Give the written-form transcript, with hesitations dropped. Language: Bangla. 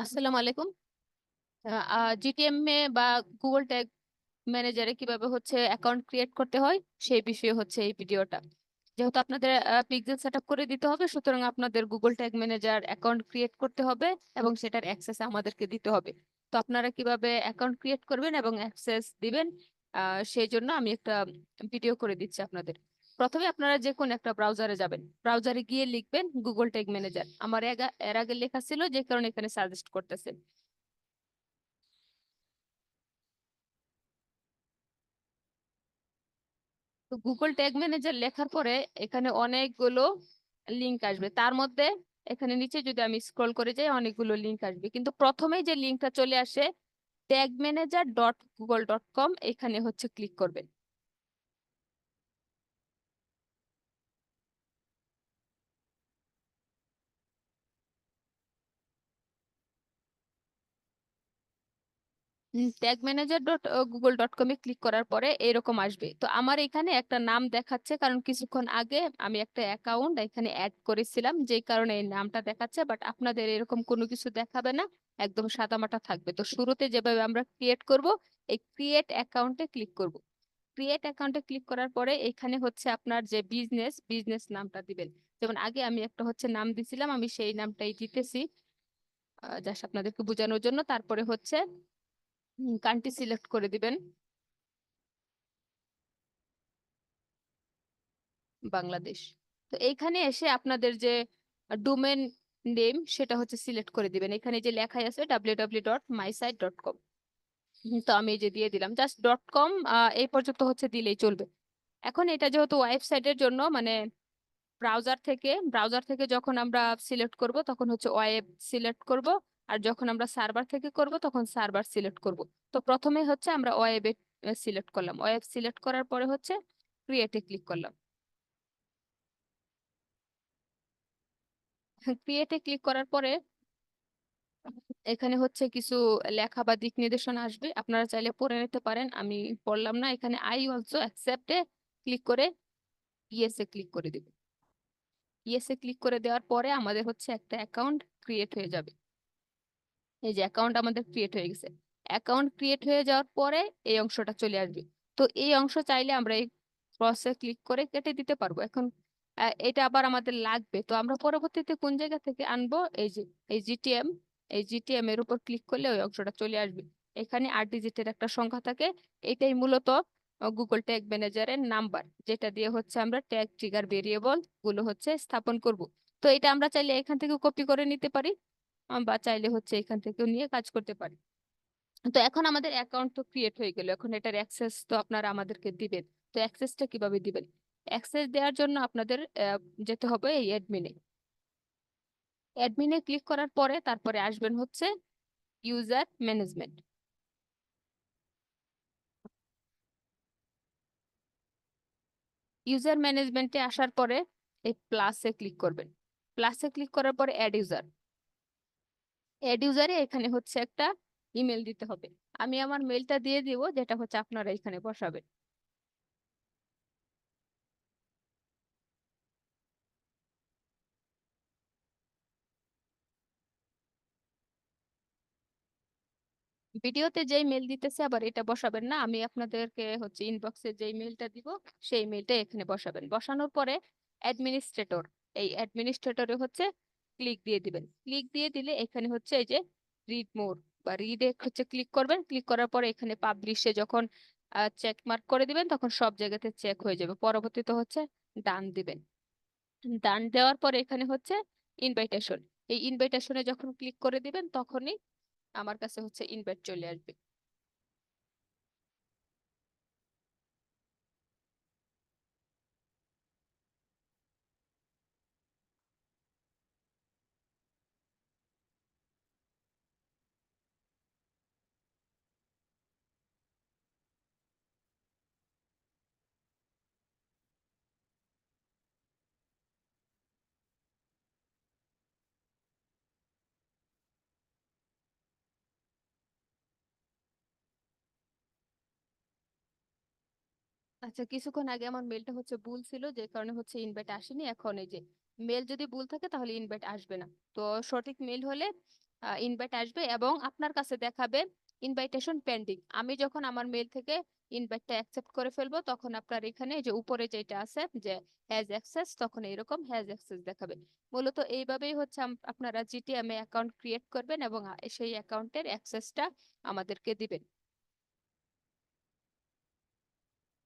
আসসালামু আলাইকুম। জিটিএম এ বা গুগল ট্যাগ ম্যানেজারে কিভাবে হচ্ছে অ্যাকাউন্ট ক্রিয়েট করতে হয় সেই বিষয়ে হচ্ছে এই ভিডিওটা। যেহেতু আপনাদের পিক্সেল সেট আপ করে দিতে হবে, সুতরাং আপনাদের Google tag manager account create করতে হবে এবং সেটার অ্যাক্সেস আমাদেরকে দিতে হবে। তো আপনারা কিভাবে অ্যাকাউন্ট ক্রিয়েট করবেন এবং অ্যাক্সেস দিবেন, সেই জন্য আমি একটা ভিডিও করে দিচ্ছি আপনাদের। প্রথমে আপনারা যে কোনো একটা ব্রাউজারে যাবেন, ব্রাউজারে গিয়ে লিখবেন গুগল ট্যাগ ম্যানেজার। আমার এর আগে লেখা ছিল, যে কারণে এখানে সাজেস্ট করতেছে। তো গুগল ট্যাগ ম্যানেজার লেখার পরে এখানে অনেকগুলো লিংক আসবে, তার মধ্যে এখানে নিচে যদি আমি স্ক্রল করে যাই অনেকগুলো লিংক আসবে, কিন্তু প্রথমেই যে লিংকটা চলে আসে tagmanager.google.com, এখানে হচ্ছে ক্লিক করবেন। tagmanager.google.com এ ক্লিক করার পরে এরকম আসবে। তো আমার এখানে একটা নাম দেখাচ্ছে, কারণ কিছুক্ষণ আগে আমি একটা অ্যাকাউন্ট এখানে অ্যাড করেছিলাম, যে কারণে এই নামটা দেখাচ্ছে। বাট আপনাদের এরকম কোনো কিছু দেখাবে না, একদম সাদামাটা থাকবে। তো শুরুতে যেভাবে আমরা ক্রিয়েট করব, এই ক্রিয়েট অ্যাকাউন্টে ক্লিক করব। ক্রিয়েট অ্যাকাউন্টে ক্লিক করার পরে এখানে হচ্ছে আপনার যে বিজনেস নামটা দিবেন। যেমন আগে আমি একটা হচ্ছে নাম দিছিলাম, আমি সেই নামটাই দিতেছি জাস্ট আপনাদেরকে বোঝানোর জন্য। তারপরে হচ্ছে কান্ট্রি সিলেক্ট করে দিবেন, বাংলাদেশ। তো এইখানে এসে আপনাদের যে ডোমেন নেম সেটা হচ্ছে সিলেক্ট করে দিবেন। এখানে যে লেখাই আছে www.mysite.com, তো আমি এই যে দিয়ে দিলাম জাস্ট .com, এই পর্যন্ত হচ্ছে দিলেই চলবে। এখন এটা যেহেতু ওয়েবসাইটের জন্য, মানে ব্রাউজার থেকে যখন আমরা সিলেক্ট করব তখন হচ্ছে ওয়েব সিলেক্ট করব, আর যখন আমরা সার্ভার থেকে করব তখন সার্ভার সিলেক্ট করব। তো প্রথমে হচ্ছে আমরা ওয়েবে সিলেক্ট করলাম, ওয়েব সিলেক্ট করার পরে হচ্ছে ক্রিয়েটে ক্লিক করলাম। ক্রিয়েটে ক্লিক করার পরে এখানে হচ্ছে কিছু লেখা বা দিক নির্দেশনা আসবে, আপনারা চাইলে পড়ে নিতে পারেন, আমি পড়লাম না। এখানে আই অলসো অ্যাকসেপ্টে ক্লিক করে ইয়েসে ক্লিক করে দিব। ইয়েসে ক্লিক করে দেওয়ার পরে আমাদের হচ্ছে একটা অ্যাকাউন্ট ক্রিয়েট হয়ে যাবে। এই যে অ্যাকাউন্ট আমাদের ক্রিয়েট হয়ে গেছে। অ্যাকাউন্ট ক্রিয়েট হয়ে যাওয়ার পরে এই অংশটা চলে আসবে। তো এই অংশ চাইলে আমরা এই ক্রসে ক্লিক করে কেটে দিতে পারবো। এখন এটা আবার আমাদের লাগবে, তো আমরা পরবর্তীতে কোন জায়গা থেকে আনবো, এই যে এই জিটিএম, এই জিটিএম এর উপর ক্লিক করলে ওই অংশটা চলে আসবে। এখানে 8 ডিজিটের একটা সংখ্যা থাকে, এটাই মূলত গুগল ট্যাগ ম্যানেজারের নাম্বার, যেটা দিয়ে হচ্ছে আমরা ট্যাগ ট্রিগার ভেরিয়েবল গুলো হচ্ছে স্থাপন করব। তো এটা আমরা চাইলে এখান থেকে কপি করে নিতে পারি, বা চাইলে হচ্ছে এখান থেকেও নিয়ে কাজ করতে পারি। তো এখন আমাদের অ্যাকাউন্ট তো ক্রিয়েট হয়ে গেল, এখন এটার অ্যাক্সেস তো আপনারা আমাদেরকে দিবেন। তো অ্যাক্সেসটা কিভাবে দিবেন? অ্যাক্সেস দেওয়ার জন্য আপনাদের যেতে হবে এই অ্যাডমিনে। অ্যাডমিনে ক্লিক করার পরে তারপরে আসবেন হচ্ছে ইউজার ম্যানেজমেন্ট। ইউজার ম্যানেজমেন্টে আসার পরে এই প্লাসে ক্লিক করবেন। প্লাসে ক্লিক করার পরে অ্যাড ইউজার। অ্যাড ইউজারে এখানে হচ্ছে একটা ইমেল দিতে হবে। আমি আমার মেলটা দিয়ে দিব, যেটা হচ্ছে আপনারা এখানে বসাবেন। ভিডিওতে যেই মেল দিতেছে আবার এটা বসাবেন না, আমি আপনাদেরকে হচ্ছে ইনবক্সে যেই মেলটা দিব সেই মেলটা এখানে বসাবেন। বসানোর পরে অ্যাডমিনিস্ট্রেটর, এই অ্যাডমিনিস্ট্রেটরে হচ্ছে ক্লিক দিয়ে দিবেন। ক্লিক দিয়ে দিলে এখানে হচ্ছে এই যে রিড মোর বা রিডে হচ্ছে ক্লিক করবেন। ক্লিক করার পরে এখানে পাবলিশে যখন চেক মার্ক করে দিবেন তখন সব জায়গাতে চেক হয়ে যাবে। পরবর্তীতে হচ্ছে ডান দিবেন। ডান দেওয়ার পরে এখানে হচ্ছে ইনভাইটেশন, এই ইনভাইটেশনে যখন ক্লিক করে দিবেন তখনই আমার কাছে হচ্ছে ইনভাইট চলে আসবে। আচ্ছা, কিছুক্ষণ আগে আমার মেলটা হচ্ছে ভুল ছিল, যে কারণে হচ্ছে ইনভাইট আসেনি। এখন এই যে মেল যদি ভুল থাকে তাহলে ইনভাইট আসবে না। তো সঠিক মেল হলে ইনভাইট আসবে এবং আপনার কাছে দেখাবে ইনভাইটেশন পেন্ডিং। আমি যখন আমার মেল থেকে ইনভাইটটা অ্যাকসেপ্ট করে ফেলবো তখন আপনার এখানে যে উপরে যেটা আছে যে হ্যাজ অ্যাক্সেস, তখন এরকম হ্যাজ অ্যাক্সেস দেখাবে। মূলত এইভাবেই হচ্ছে আপনারা জিটিএম এ অ্যাকাউন্ট ক্রিয়েট করবেন এবং সেই অ্যাকাউন্টের অ্যাক্সেসটা আমাদেরকে দিবেন।